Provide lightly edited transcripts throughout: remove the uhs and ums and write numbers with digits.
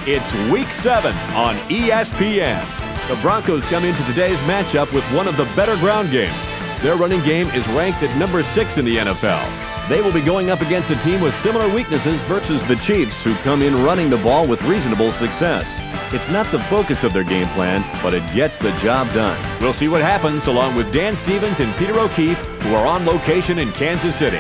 It's Week 7 on ESPN. The Broncos come into today's matchup with one of the better ground games. Their running game is ranked at number 6 in the NFL. They will be going up against a team with similar weaknesses versus the Chiefs, who come in running the ball with reasonable success. It's not the focus of their game plan, but it gets the job done. We'll see what happens along with Dan Stevens and Peter O'Keefe, who are on location in Kansas City.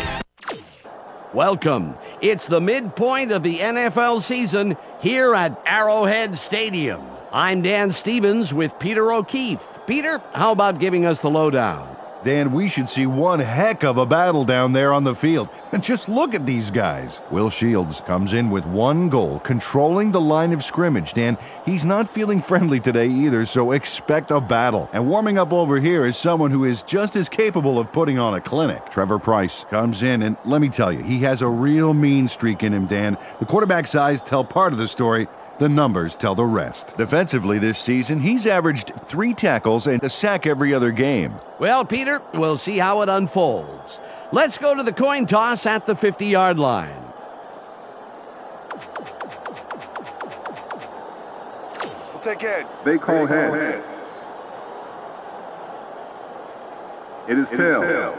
Welcome. It's the midpoint of the NFL season here at Arrowhead Stadium. I'm Dan Stevens with Peter O'Keefe. Peter, how about giving us the lowdown? Dan, we should see one heck of a battle down there on the field. And just look at these guys. Will Shields comes in with one goal, controlling the line of scrimmage. Dan, he's not feeling friendly today either, so expect a battle. And warming up over here is someone who is just as capable of putting on a clinic. Trevor Pryce comes in, and let me tell you, he has a real mean streak in him, Dan. The quarterback's eyes tell part of the story. The numbers tell the rest. Defensively this season, he's averaged 3 tackles and a sack every other game. Well, Peter, we'll see how it unfolds. Let's go to the coin toss at the 50-yard line. We'll take head. They call head. It is tail.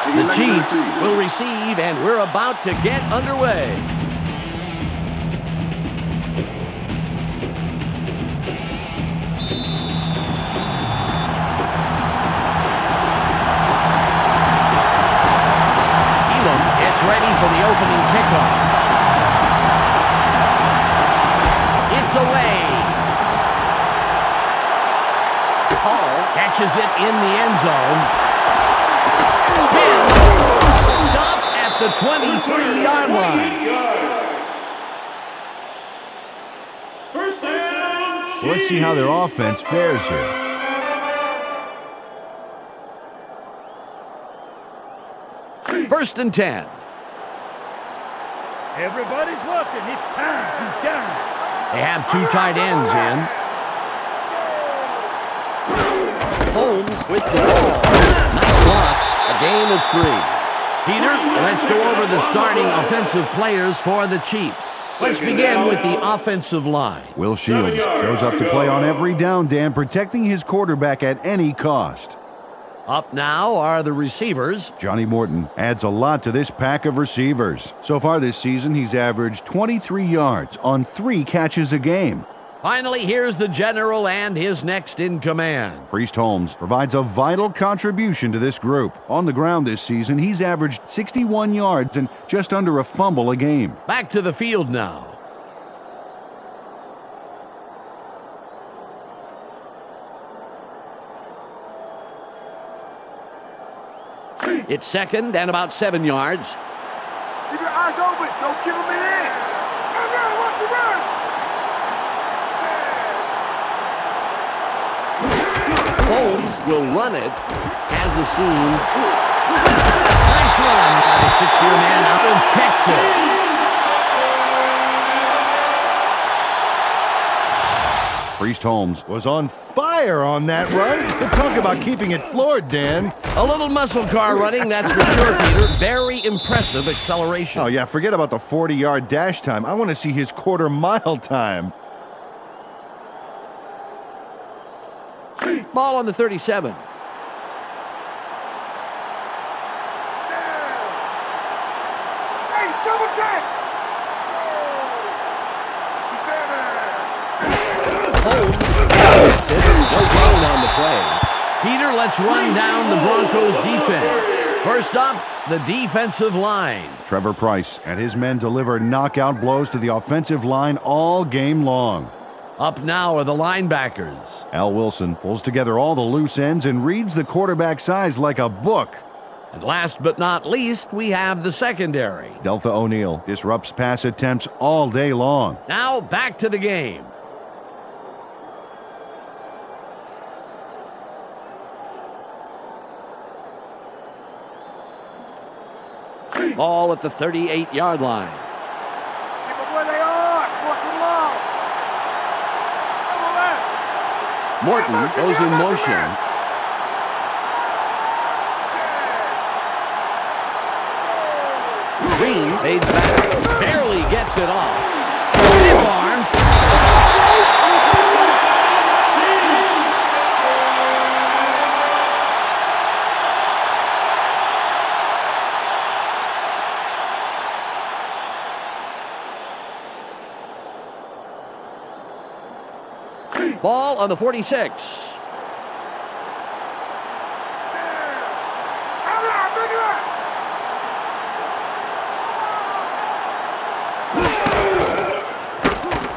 The Chiefs will receive, and we're about to get underway. Elam is ready for the opening kickoff. It's away. Hall catches it in the end zone. Stop at the 23-yard line. First down. Let's see how their offense fares here. First and 10. Everybody's looking. It's time to down. They have 2 tight ends in. Holmes with the ball. Nice block. A gain of 3. Peter, let's go over the starting offensive players for the Chiefs. Let's begin with the offensive line. Will Shields shows up to play on every down, Dan, protecting his quarterback at any cost. Up now are the receivers. Johnny Morton adds a lot to this pack of receivers. So far this season, he's averaged 23 yards on 3 catches a game. Finally, here's the general and his next in command. Priest Holmes provides a vital contribution to this group. On the ground this season, he's averaged 61 yards and just under a fumble a game. Back to the field now. It's second and about 7 yards. Keep your eyes open. Don't kill me in. Watch the run. Holmes will run it. Has a seam. Nice run by the 6-year man out of Texas. Priest Holmes was on fire on that run. Talk about keeping it floored, Dan. A little muscle car running, that's for sure, Peter. Very impressive acceleration. Oh, yeah, forget about the 40-yard dash time. I want to see his quarter-mile time. Ball on the 37. Hey, double check. Holmes gets it. No gain on the play. Peter, let's run down the Broncos defense. First up, the defensive line. Trevor Pryce and his men deliver knockout blows to the offensive line all game long. Up now are the linebackers. Al Wilson pulls together all the loose ends and reads the quarterback's eyes like a book. And last but not least, we have the secondary. Deltha O'Neal disrupts pass attempts all day long. Now back to the game. Ball at the 38-yard line. Keep them where they are. Work them long. Morton goes in motion. Green fades back. Barely gets it off. Stiff arms. Ball on the 46.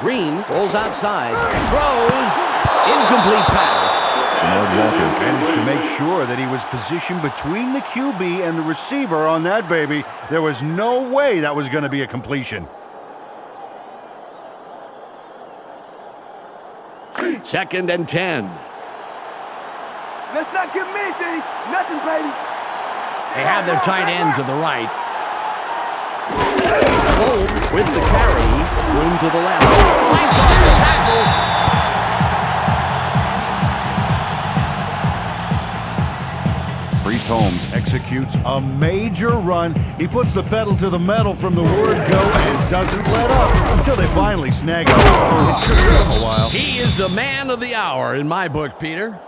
Green pulls outside, throws, incomplete pass. Walker managed to make sure that he was positioned between the QB and the receiver on that baby. There was no way that was going to be a completion. Second and 10. Let's not get messy. Nothing, baby. They have their tight end to the right. Holmes with the carry. Room to the left. Fights off the tackle. Priest Holmes executes a major run. He puts the pedal to the metal from the word go and doesn't let up until they finally snag him. It took him a while. He is the man of the hour in my book, Peter.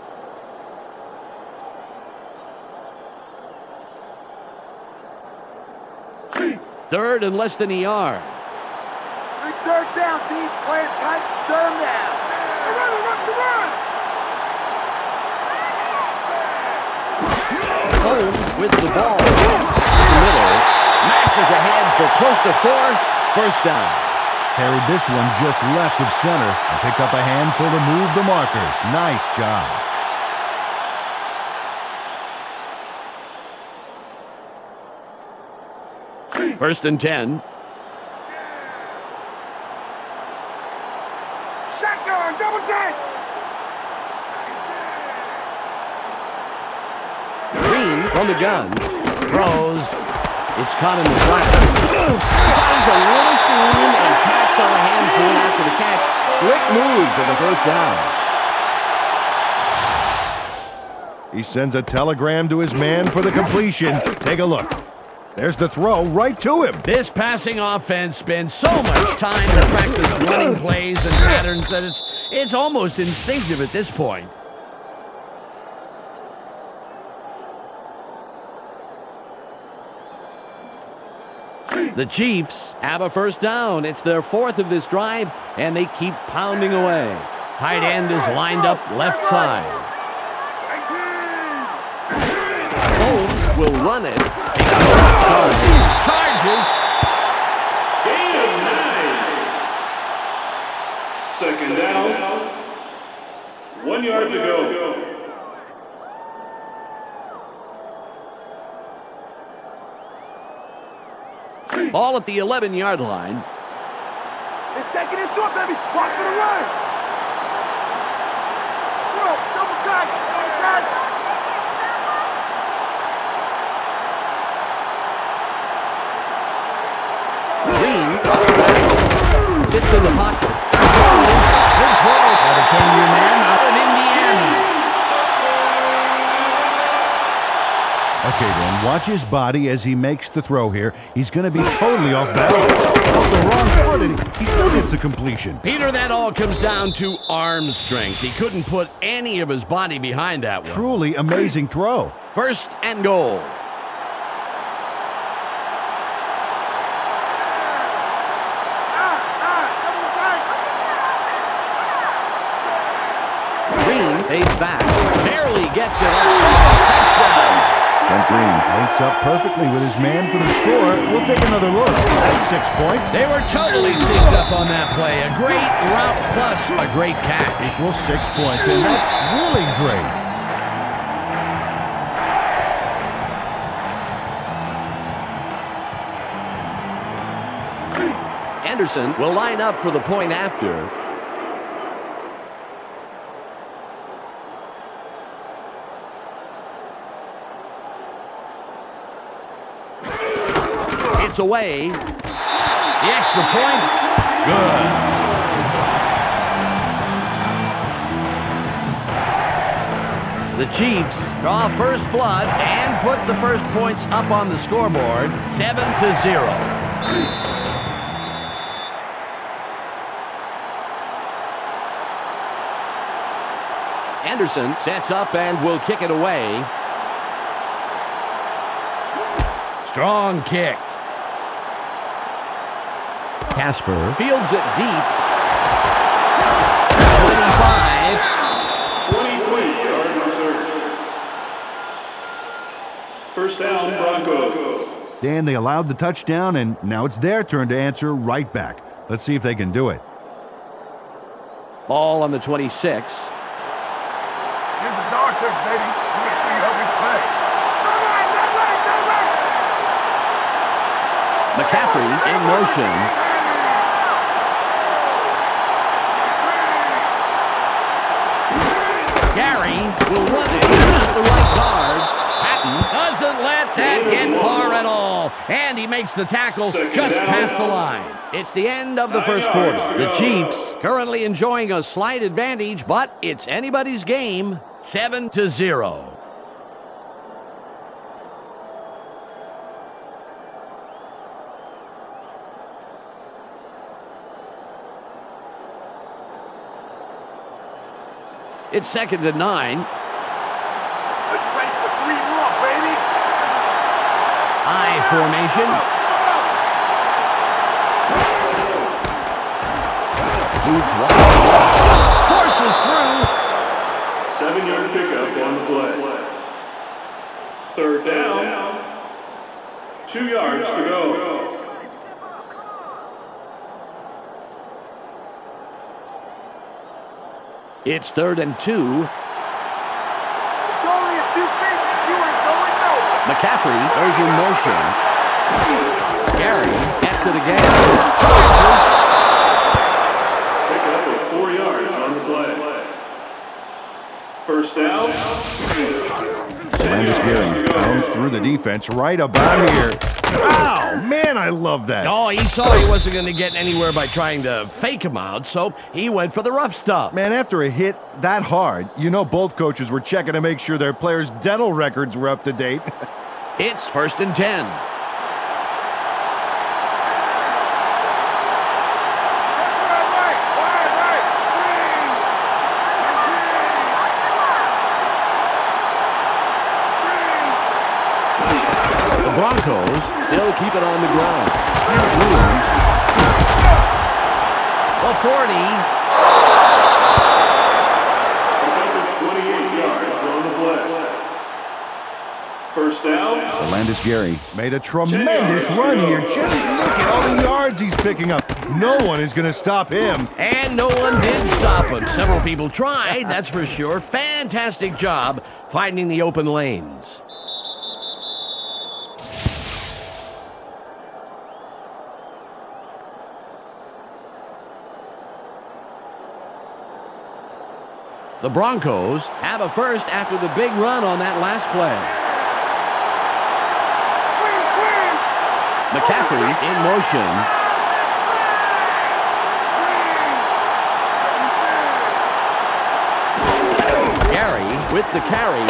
Third and less than a yard. Big third down, team. Play it tight. Shut him down. Run. Holmes with the ball. In the middle. Mashes ahead for close to 4. First down. Carried this one just left of center and picked up a handful to move the markers. Nice job. First and 10. Shotgun, double tight. Green from the gun. Throws. It's caught in the flat. Finds a little seam and tacks on a handful after the catch. Slick move for the first down. He sends a telegram to his man for the completion. Take a look. There's the throw right to him. This passing offense spends so much time to practice running plays and patterns that it's almost instinctive at this point. The Chiefs have a first down. It's their 4th of this drive, and they keep pounding away. Tight end is lined up left side. Holmes will run it. Charges. Gain of 9. Second down. 1 yard to go. Ball at the 11-yard line. It's taking it short, baby. Watch for the run. Double tight. Green sits in the pocket. Good play by the 10-year man out of Indiana. Okay, then, watch his body as he makes the throw here. He's going to be totally off balance. Off the wrong foot, and he still gets the completion. Peter, that all comes down to arm strength. He couldn't put any of his body behind that one. Truly amazing throw. First and goal. Green fades back. Barely gets it out. Touchdown. Brent Green links up perfectly with his man for the score. We'll take another look. That's 6 points. They were totally synced up on that play. A great route plus a great catch. Equals 6 points, and that's really great. Anderson will line up for the point after. It's away. The extra point. Good. The Chiefs draw first blood, and put the first points up on the scoreboard, 7-0. Anderson sets up and will kick it away. Strong kick. Casper fields it deep. 25. 23-yard reserve. First down, Broncos. Dan, they allowed the touchdown, and now it's their turn to answer right back. Let's see if they can do it. Ball on the 26. Here's the dog trick, baby. Make sure you help me play. McCaffrey in motion. Gary will run it at the right guard. Patton doesn't let that get far at all. And he makes the tackle just past the line. It's the end of the first quarter. The Chiefs currently enjoying a slight advantage, but it's anybody's game, 7-0. It's 2nd and 9. Let's wait for 3 more, baby. I formation. Moves wide. Forces through. 7-yard pickup on the play. Third down. 2 yards to go. It's 3rd and 2. It's only a few feet. You ain't going nowhere. McCaffrey goes in motion. Gary gets it again. Pickup of 4 yards on the play. First down. Landis Gary comes through the defense right about here. Wow, man, I love that. Oh, he saw he wasn't going to get anywhere by trying to fake him out, so he went for the rough stuff. Man, after a hit that hard, you know both coaches were checking to make sure their players' dental records were up to date. It's 1st and 10. Broncos still keep it on the ground. The 40. 28 yards on the play. First down. Landis Gary made a tremendous run here. Just look at all the yards he's picking up. No one is going to stop him. And no one did stop him. Several people tried, that's for sure. Fantastic job finding the open lanes. The Broncos have a first after the big run on that last play. McCaffrey in motion. Gary with the carry.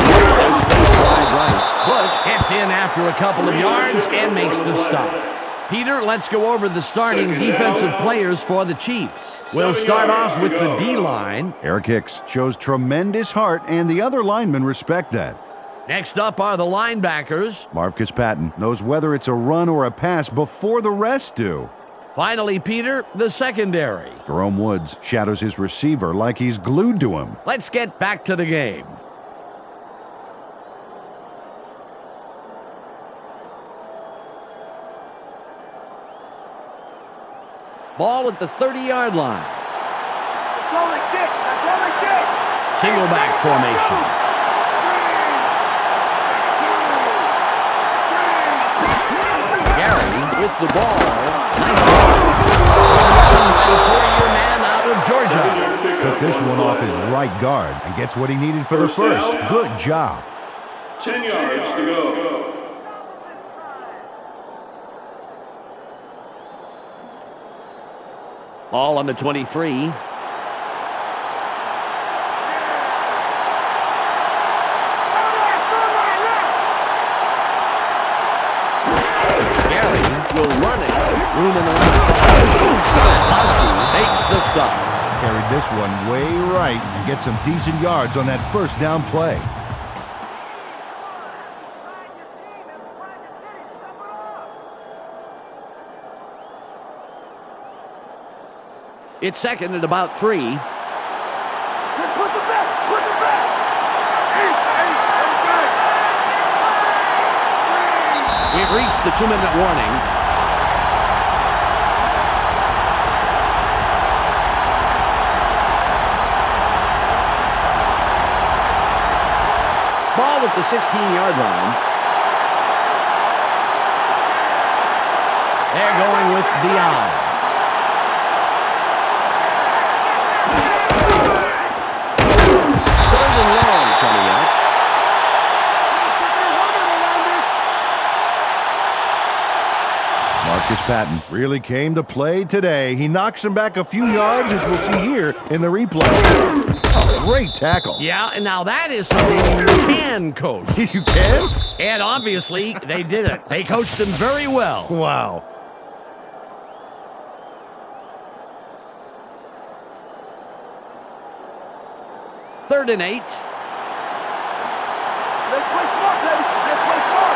Right. Bush gets in after a couple of yards and makes the stop. Peter, let's go over the starting defensive players for the Chiefs. We'll start off with the D-line. Eric Hicks shows tremendous heart, and the other linemen respect that. Next up are the linebackers. Marcus Patton knows whether it's a run or a pass before the rest do. Finally, Peter, the secondary. Jerome Woods shadows his receiver like he's glued to him. Let's get back to the game. Ball at the 30-yard line. That's only kick. That's only kick. Single back formation. Gary with the ball. Nice ball. The 4-year man out of Georgia. Took this one off his right guard and gets what he needed for the first. Good job. 10 yards to go. Ball on the 23. will run it. Room in the left. Makes the stop. Carried this one way right and get some decent yards on that first down play. It's second and about 3. Put the back! Put the back! We've reached the 2-minute warning. Ball at the 16-yard line. They're going with Dion. Third and long coming up. Marcus Patton really came to play today. He knocks him back a few yards, as we'll see here in the replay. Oh, great tackle. Yeah, and now that is something you can coach. You can? And obviously, they did it. They coached him very well. Wow. Third and 8. Let's play smart, baby! Let's play smart!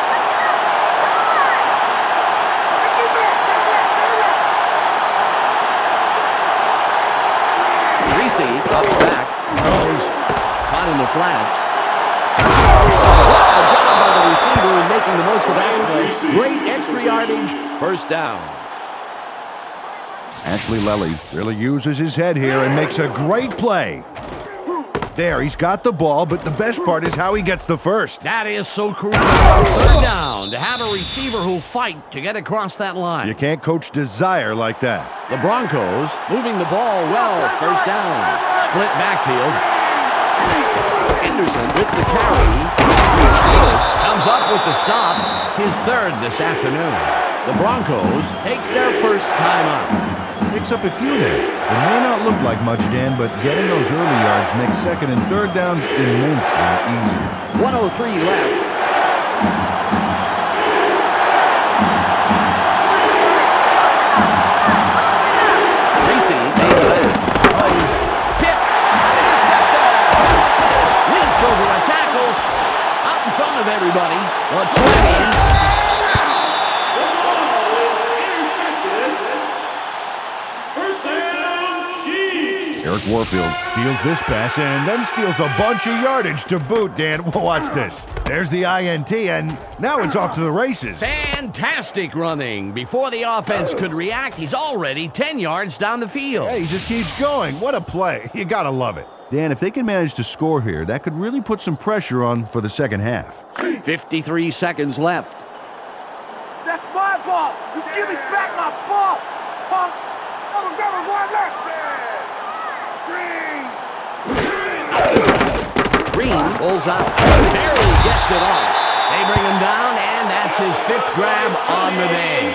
Reese drops back. Throws. Caught in the flats. What a job by the receiver in making the most of that play. Great extra yardage. First down. Ashley Lely really uses his head here and makes a great play. There, he's got the ball, but the best part is how he gets the first. That is so crucial. Third down to have a receiver who'll fight to get across that line. You can't coach desire like that. The Broncos moving the ball well. First down. Split backfield. Henderson with the carry. Comes up with the stop. His third this afternoon. The Broncos take their first time out. Picks up a few there. It may not look like much, Dan, but getting those early yards makes second and third downs immensely easier. 1:03 left. Reese made the left. Tip. Leaps over a tackle. Out in front of everybody. A 20. Eric Warfield steals this pass and then steals a bunch of yardage to boot, Dan. Watch this. There's the INT, and now it's off to the races. Fantastic running. Before the offense could react, he's already 10 yards down the field. Hey, he just keeps going. What a play. You gotta love it. Dan, if they can manage to score here, that could really put some pressure on for the second half. 53 seconds left. That's my ball! You give me back my ball! Punk! Double, one left! Green pulls out. Barely gets it off. They bring him down, and that's his 5th grab on the day.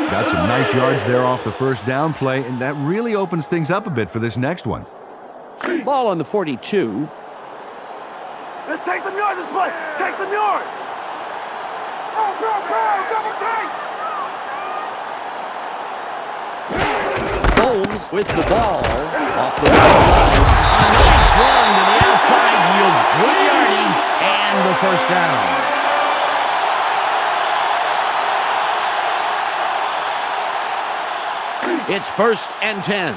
Got some nice yards there off the first down play, and that really opens things up a bit for this next one. Ball on the 42. Let's take some yards this play! Take some yards! Go, double take! Holmes with the ball. Off the ball. A nice run to the outside yields good yardage and the first down. It's 1st and 10.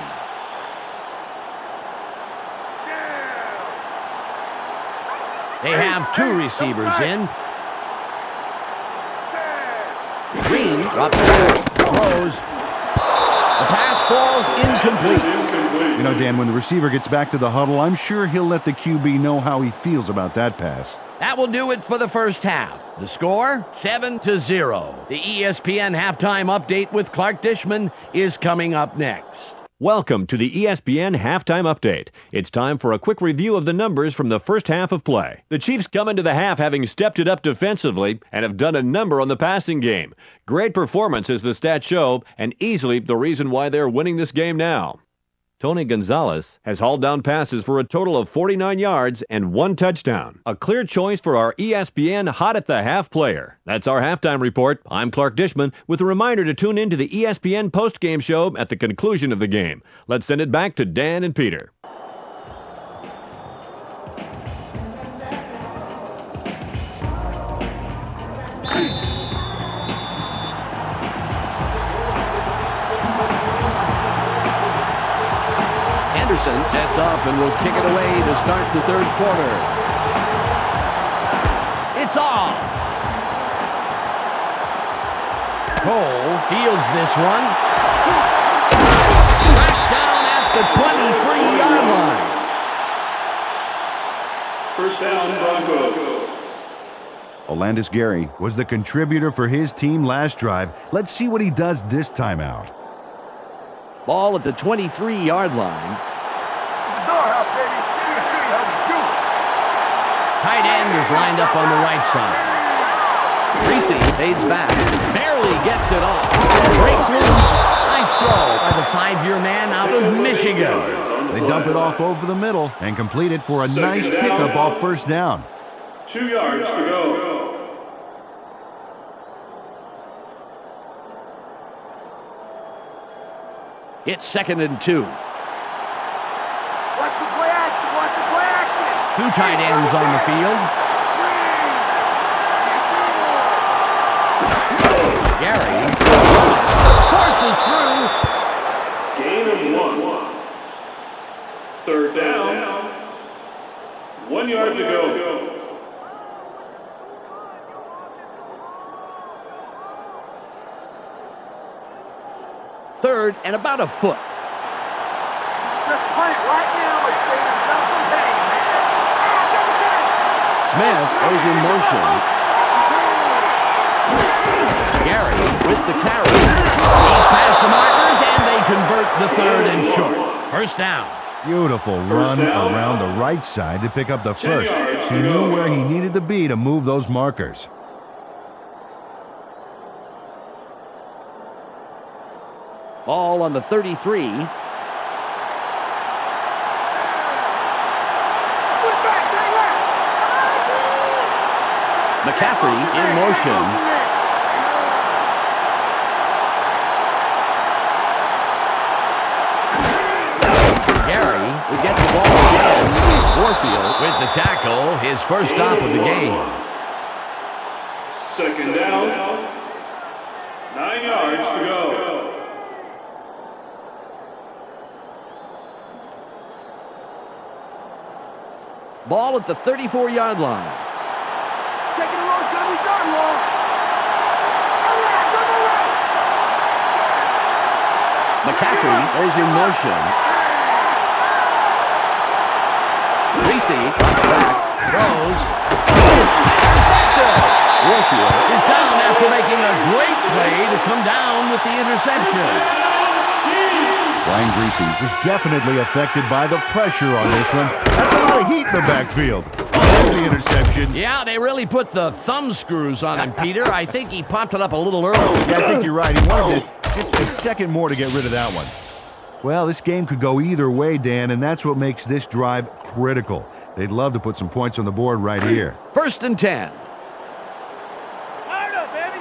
They have 2 receivers in. Green drops back, throws. The pass falls incomplete. You know, Dan, when the receiver gets back to the huddle, I'm sure he'll let the QB know how he feels about that pass. That will do it for the first half. The score, 7-0. The ESPN halftime update with Clark Dishman is coming up next. Welcome to the ESPN Halftime Update. It's time for a quick review of the numbers from the first half of play. The Chiefs come into the half having stepped it up defensively and have done a number on the passing game. Great performance as the stats show, and easily the reason why they're winning this game now. Tony Gonzalez has hauled down passes for a total of 49 yards and 1 touchdown. A clear choice for our ESPN Hot at the Half player. That's our halftime report. I'm Clark Dishman with a reminder to tune in to the ESPN postgame show at the conclusion of the game. Let's send it back to Dan and Peter. Henderson sets up and will kick it away to start the third quarter. It's off. Cole fields this one. Tracked down at the 23-yard line. First down, Broncos. Olandis Gary was the contributor for his team last drive. Let's see what he does this time out. Ball at the 23-yard line. Tight end is lined up on the right side. Reese fades back. Barely gets it off. Breaks loose. Nice throw by the 5-year man out of Michigan. They dump it off over the middle and complete it for a nice pickup off first down. 2 yards to go. It's 2nd and 2. Watch the play action. Watch the play action. 2 tight ends on the field. Gary forces through. Gain of 1. Third down. 1 yard to go. Third and about a foot. Just punt it right now and save yourself some pain, man. Smith goes in motion. Gary with the carry. He's past the markers, and they convert the 3rd and short. First down. Beautiful run around the right side to pick up the first. He knew where he needed to be to move those markers. Ball on the 33. McCaffrey in motion. Gary will get the ball again. Warfield with the tackle, his first stop of the game. 2nd down. 9 yards to go. Ball at the 34-yard line. Taking the road, it's going to be done, Wall. McCaffrey goes in motion. Reese back, throws. Intercepted! Warfield is down after making a great play to come down with the interception. Brian Greasy is definitely affected by the pressure on this one. That's a lot of heat in the backfield. There's the interception. Yeah, they really put the thumb screws on him, Peter. I think he popped it up a little early. Yeah, I think you're right. He wanted just a second more to get rid of that one. Well, this game could go either way, Dan, and that's what makes this drive critical. They'd love to put some points on the board right here. 1st and 10. Hard up, baby.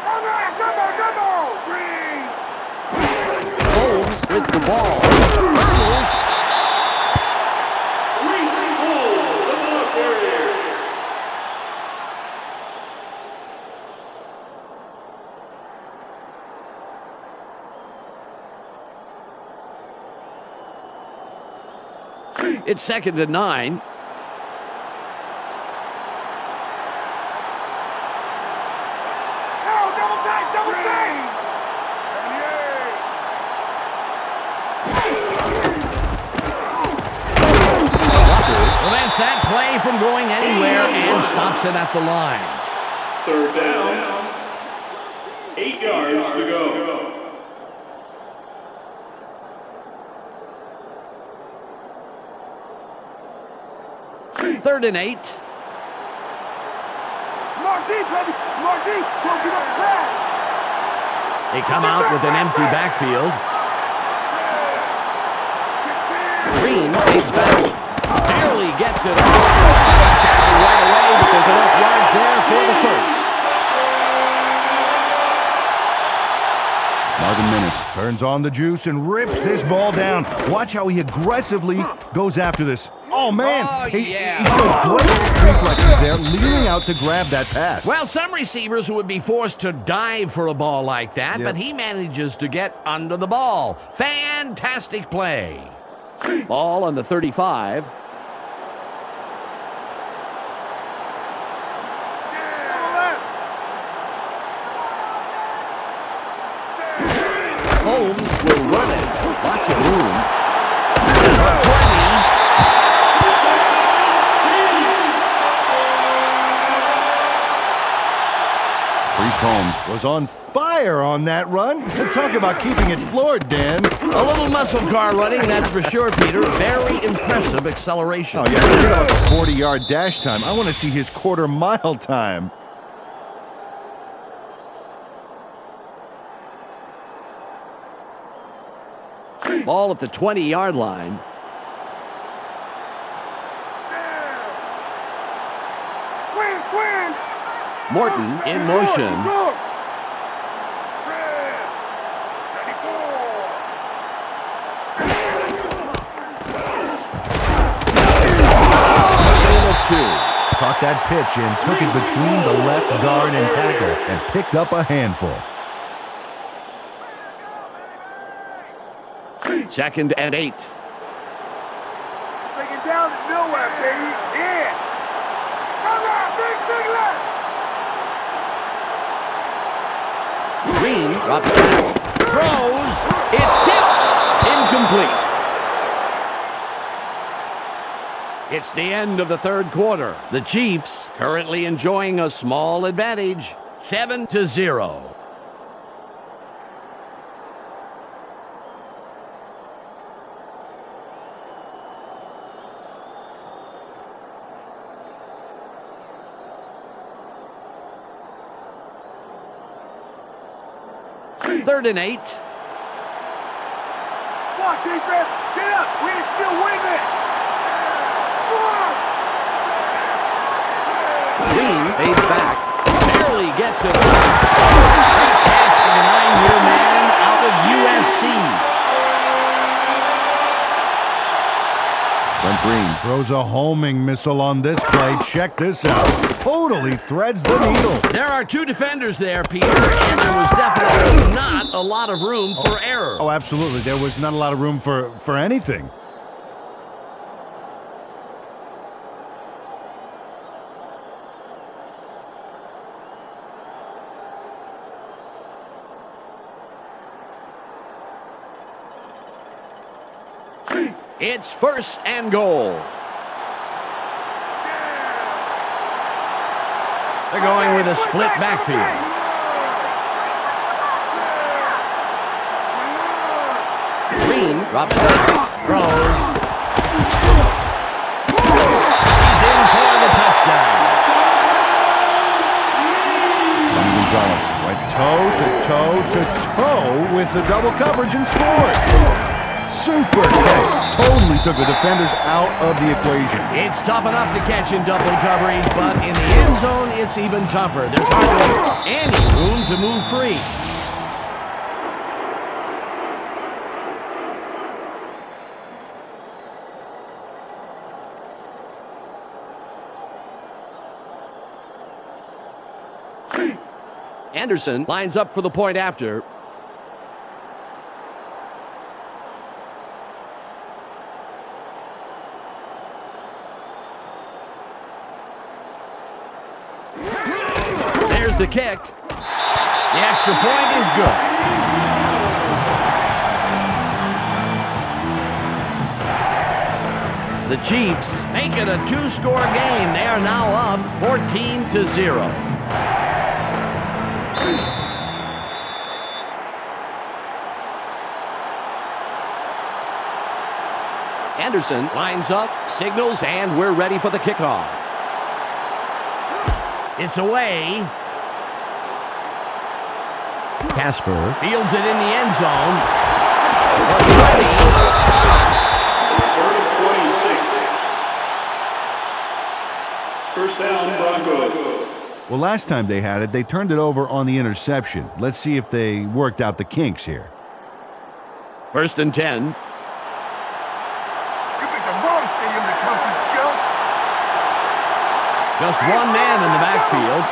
Come on, come on, come on. Holmes with the ball. Hurdles. Reese Holmes, the block carrier. It's 2nd and 9. Double tight, double tight. Prevents that play from going anywhere and stops it at the line. 3rd down. 8 yards to go. 3rd and 8. More deep, baby. More deep. Don't give up the pass. They come out with an empty backfield. Green takes back. Barely gets it off. Tackle right away, but there's enough yards there for the first. Marvin Minnis turns on the juice and rips this ball down. Watch how he aggressively goes after this. Oh, man. Oh, yeah. He showed great reflexes there, leaning out to grab that pass. Well, some receivers would be forced to dive for a ball like that, Yep. but he manages to get under the ball. Fantastic play. Ball on the 35. Holmes will run it. Lots of room. 20. Priest Holmes was on fire on that run. Talk about keeping it floored, Dan. A little muscle car running, that's for sure, Peter. Very impressive acceleration. Oh, yeah, forget about the 40-yard dash time. I want to see his quarter-mile time. Ball at the 20-yard line. Morton in motion. Caught that pitch and took it between the left guard and tackle and picked up a handful. 2nd and 8. Take it down to nowhere, baby. Yeah. Come on, big left. Green drops back. Throws. It's tipped. Incomplete. It's the end of the third quarter. The Chiefs currently enjoying a small advantage, 7-0. Third and 8. Come on, defense. Get up. We can still win this. Green fades back. Barely gets it. Great pass to the 9-year man out of USC. Brent Green throws a homing missile on this play. Check this out. Totally threads the needle. There are two defenders there, Peter, and there was definitely not a lot of room for error. Oh, absolutely. There was not a lot of room for anything. It's 1st and goal. They're going with a split backfield. Green drops it. Throws. He's in for the touchdown. Tony Gonzalez went toe-to-toe-to-toe with the double coverage and scored. Super catch. Totally took the defenders out of the equation. It's tough enough to catch in double coverage, but in the end zone, it's even tougher. There's hardly any room to move free. Anderson lines up for the point after. There's the kick. The extra point is good. The Chiefs make it a two-score game. They are now up 14-0. Anderson lines up, signals, and we're ready for the kickoff. It's away. Casper fields it in the end zone. Ready. First down, Broncos. Well, last time they had it, they turned it over on the interception. Let's see if they worked out the kinks here. First and 10. You picked the wrong stadium to come to, Joe. Just one man in the backfield.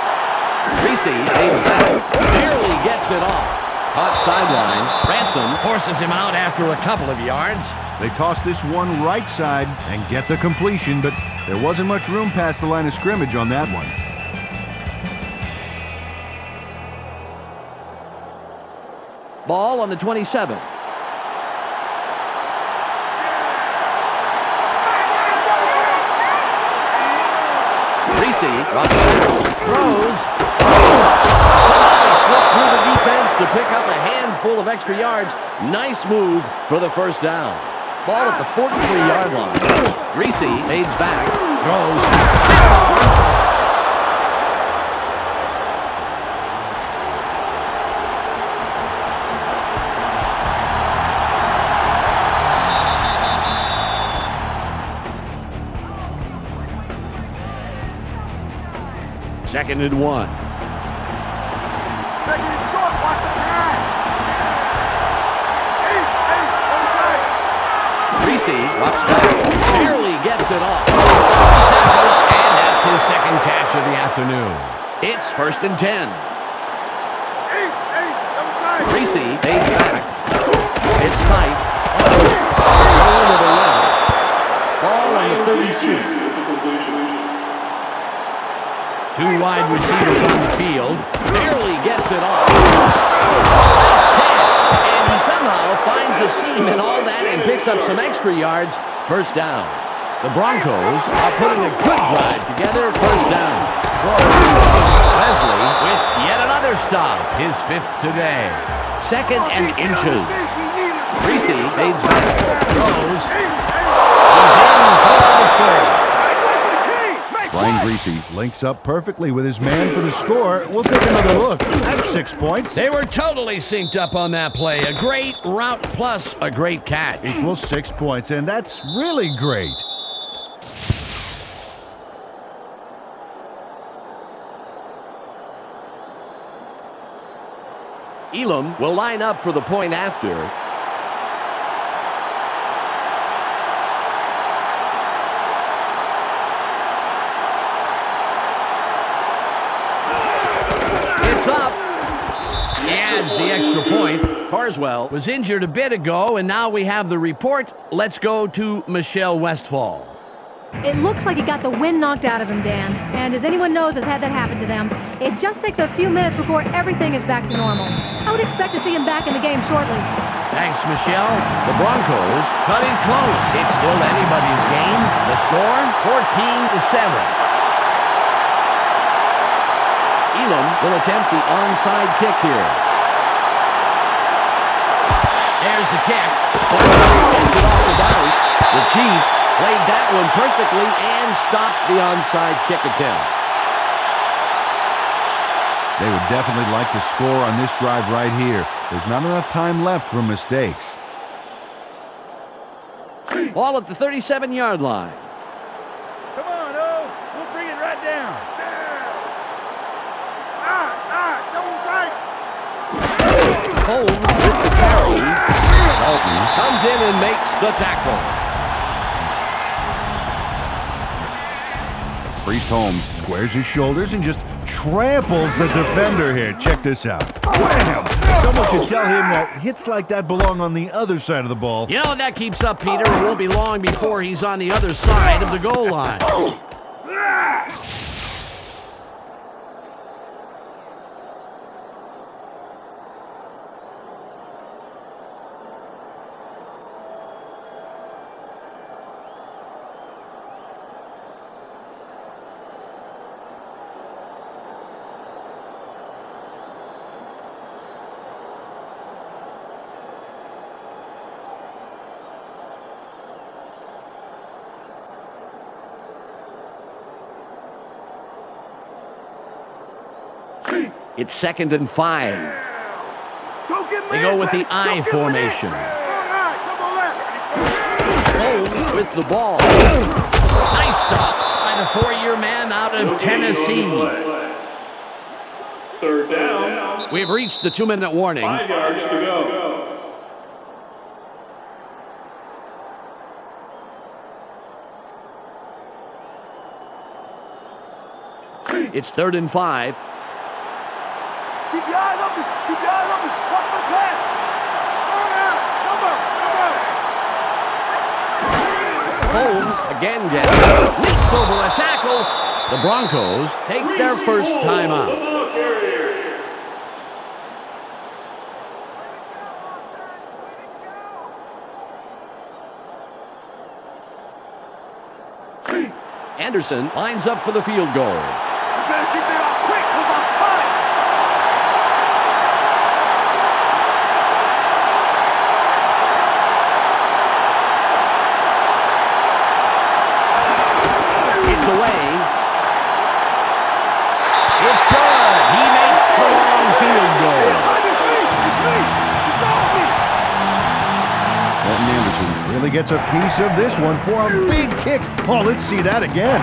Reese aims back. Barely gets it off. Caught sideline. Ransom forces him out after a couple of yards. They toss this one right side and get the completion, but there wasn't much room past the line of scrimmage on that one. Ball on the 27. Reese throws. Slipped through the defense to pick up a handful of extra yards. Nice move for the first down. Ball at the 43-yard line. Reese fades back. Throws. Second and 1. Second and short. Watch the pass. Reese drops back. Barely gets it off. And that's his second catch of the afternoon. It's first and 10. Reese fades back. It's tight. Going to the left. Ball on the 32. Two wide receivers on the field. Barely gets it off. And he somehow finds a seam in all that and picks up some extra yards. First down. The Broncos are putting a good drive together. First down. Wesley with yet another stop. His fifth today. Second and inches. Reese fades back. Throws. He's in for the third. Brian Greasy links up perfectly with his man for the score. We'll take another look. That's 6 points. They were totally synced up on that play. A great route plus a great catch. Equals 6 points, and that's really great. Elam will line up for the point after. The extra point. Carswell was injured a bit ago, and now we have the report. Let's go to Michelle Westfall. It looks like he got the wind knocked out of him, Dan. And as anyone knows has had that happen to them, it just takes a few minutes before everything is back to normal. I would expect to see him back in the game shortly. Thanks, Michelle. The Broncos cut it close. It's still anybody's game. The score, 14-7. Elam will attempt the onside kick here. There's the kick. Gets it off the bounce. The Chiefs played that one perfectly and stopped the onside kick attempt. They would definitely like to score on this drive right here. There's not enough time left for mistakes. Ball at the 37-yard line. Come on, O. We'll bring it right down. Double tight. Holmes with the carry. Dalton comes in and makes the tackle. Priest Holmes squares his shoulders and just tramples the defender here. Check this out. Wham! Someone should tell him that hits like that belong on the other side of the ball. You know, that keeps up, Peter. It won't be long before he's on the other side of the goal line. It's 2nd and 5. They go with the I formation. Holmes with the ball. Nice stop by the four-year man out of Tennessee. Third down. We've reached the 2-minute warning. 5 yards to go. It's 3rd and 5. Keep your eyes open. Keep your eyes open. Watch the pass. Holmes again gets leaps over a tackle. The Broncos take their first timeout. Anderson lines up for the field goal. You better keep it up quick. Hold on time. It's away. It's good. He makes the long field goal. Colton Anderson really gets a piece of this one for a big kick. Oh, let's see that again.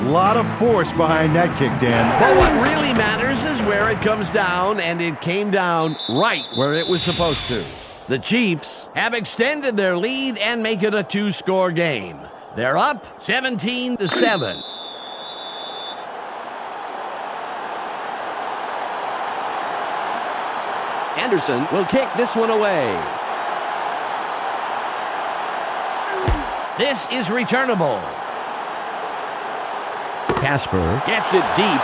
A lot of force behind that kick, Dan. But what really matters is where it comes down, and it came down right where it was supposed to. The Chiefs have extended their lead and make it a 2-score game. They're up 17-7. Anderson will kick this one away. This is returnable. Casper gets it deep.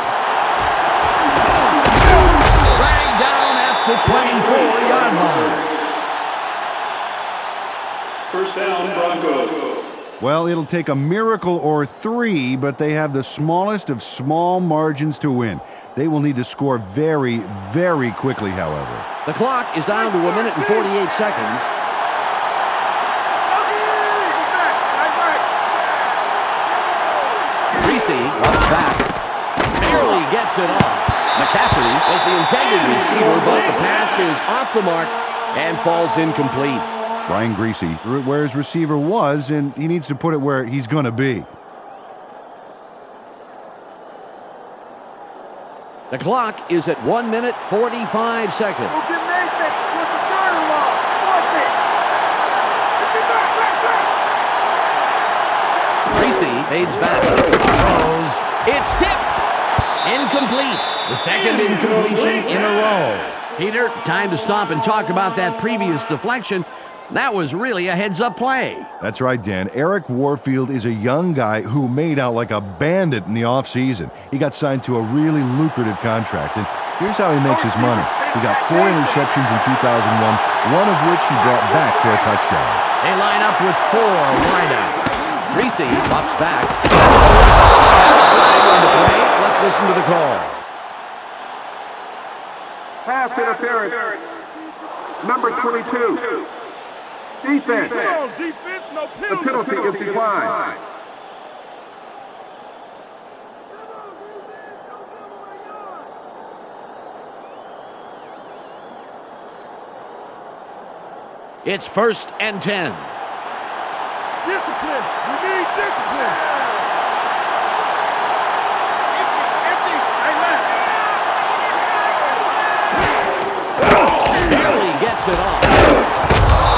Dragged down at the 24-yard line. First down, Broncos. Well, it'll take a miracle or 3, but they have the smallest of small margins to win. They will need to score very, very quickly, however. The clock is down to 1 minute and 48 seconds. Greasy runs back. Barely gets it off. McCaffrey was the intended receiver, but the pass is off the mark and falls incomplete. Brian Greasy threw it where his receiver was, and he needs to put it where he's going to be. The clock is at 1 minute 45 seconds. Greasy fades back. Throws. It's tipped. Incomplete. The second incompletion in a row. Peter, time to stop and talk about that previous deflection. That was really a heads-up play. That's right, Dan. Eric Warfield is a young guy who made out like a bandit in the offseason. He got signed to a really lucrative contract, and here's how he makes his money. He got 4 interceptions in 2001, one of which he brought back for a touchdown. They line up with 4 wideouts. Greasy pops back. Let's listen to the call. Pass interference. Number 22. Defense. The penalty is declined. It's 1st and 10. Discipline. We need discipline. Barely gets it off.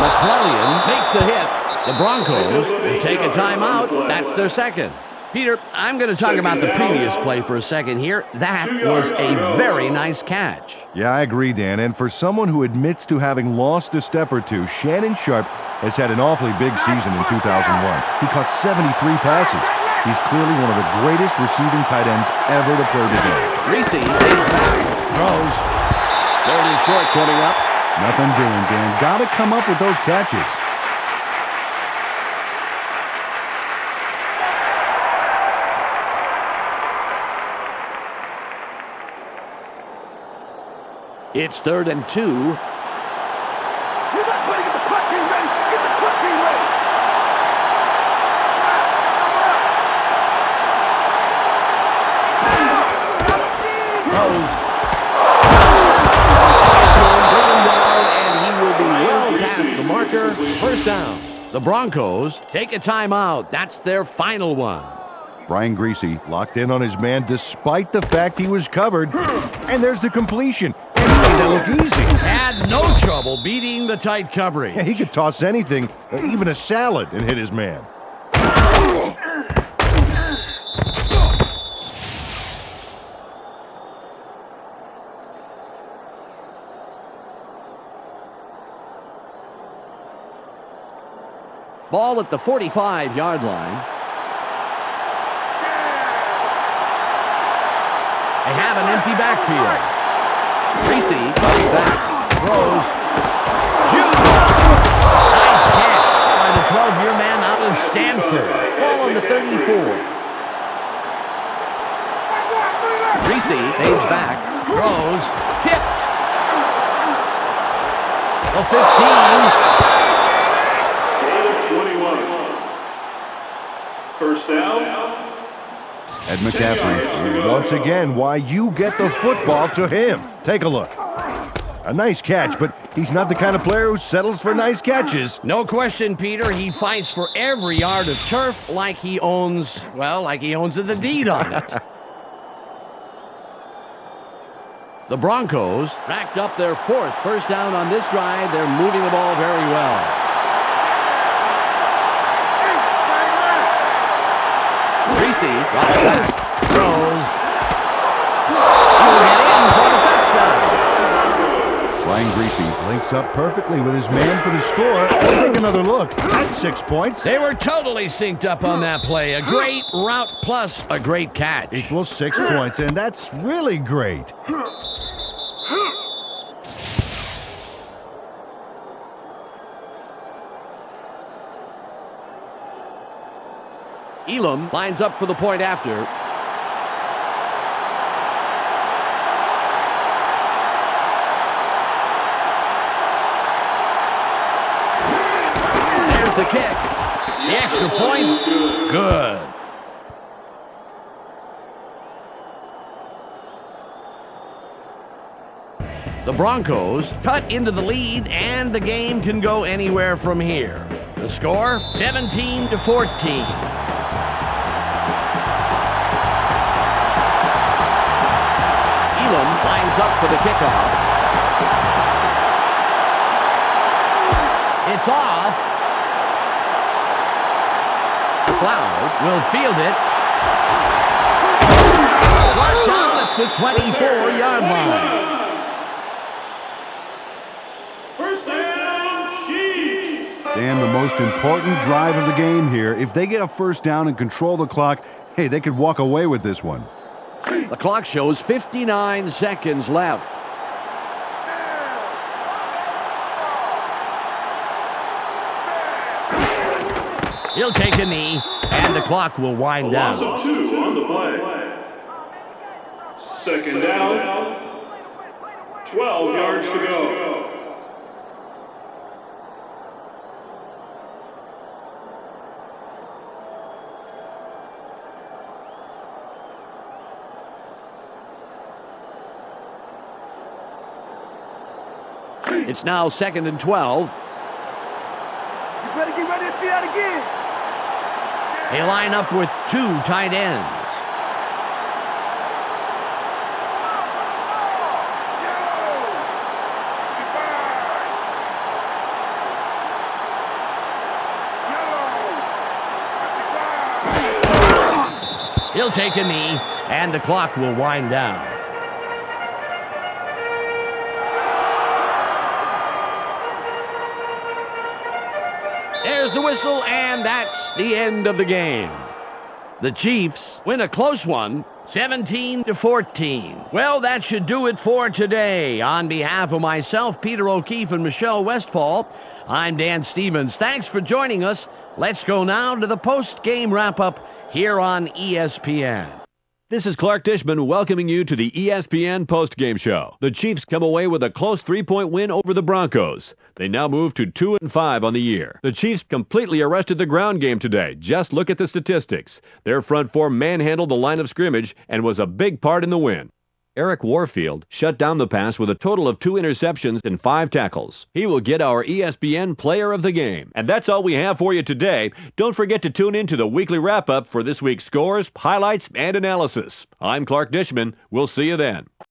McClellan makes the hit. The Broncos will take a timeout. That's their second. Peter, I'm going to talk about the previous play for a second here. That was a very nice catch. Yeah, I agree, Dan. And for someone who admits to having lost a step or two, Shannon Sharp has had an awfully big season in 2001. He caught 73 passes. He's clearly one of the greatest receiving tight ends ever to play the game. Greasy is back. Throws. 3rd and short coming up. Nothing doing, Dan. Got to come up with those catches. It's 3rd and 2. You're not putting the puck team ready. Get the puck team ready. Throws. Bring him down, and he will be well past the marker. First down. The Broncos take a timeout. That's their final one. Brian Greasy locked in on his man despite the fact he was covered. And there's the completion. And he made that look easy. Had no trouble beating the tight coverage. Yeah, he could toss anything, even a salad, and hit his man. Ball at the 45-yard line. They have an empty backfield. Greasy comes back, throws, shoots. Nice catch by the 12-year man out of Stanford. Ball on the 34. Greasy fades back, throws, tipped. The 15. First down. Ed McCaffrey, once again, why you get the football to him. Take a look. A nice catch, but he's not the kind of player who settles for nice catches. No question, Peter. He fights for every yard of turf like he owns the deed on it. The Broncos racked up their 4th first down on this drive. They're moving the ball very well. Greasy drops back, throws. He'll get in for the touchdown. Brian Greasy links up perfectly with his man for the score. Let's take another look. That's 6 points. They were totally synced up on that play. A great route plus a great catch. Equals 6 points, and that's really great. Elam lines up for the point after. There's the kick. The extra point. Good. The Broncos cut into the lead, and the game can go anywhere from here. The score, 17-14. Lines up for the kickoff. It's off. Cloud will field it. Brought down at the 24-yard line. First down, Chiefs. Dan, the most important drive of the game here. If they get a first down and control the clock, hey, they could walk away with this one. The clock shows 59 seconds left. He'll take a knee, and the clock will wind down. Loss of 2 on the play. Second down. 12 yards to go. It's now 2nd and 12. You better get ready to see that again. They line up with 2 tight ends. He'll take a knee, and the clock will wind down. There's the whistle, and that's the end of the game. The Chiefs win a close one, 17-14. Well, that should do it for today. On behalf of myself, Peter O'Keefe, and Michelle Westfall, I'm Dan Stevens. Thanks for joining us. Let's go now to the post-game wrap-up here on ESPN. This is Clark Dishman welcoming you to the ESPN postgame show. The Chiefs come away with a close 3-point win over the Broncos. They now move to 2-5 on the year. The Chiefs completely arrested the ground game today. Just look at the statistics. Their front four manhandled the line of scrimmage and was a big part in the win. Eric Warfield shut down the pass with a total of 2 interceptions and 5 tackles. He will get our ESPN Player of the Game. And that's all we have for you today. Don't forget to tune in to the weekly wrap-up for this week's scores, highlights, and analysis. I'm Clark Dishman. We'll see you then.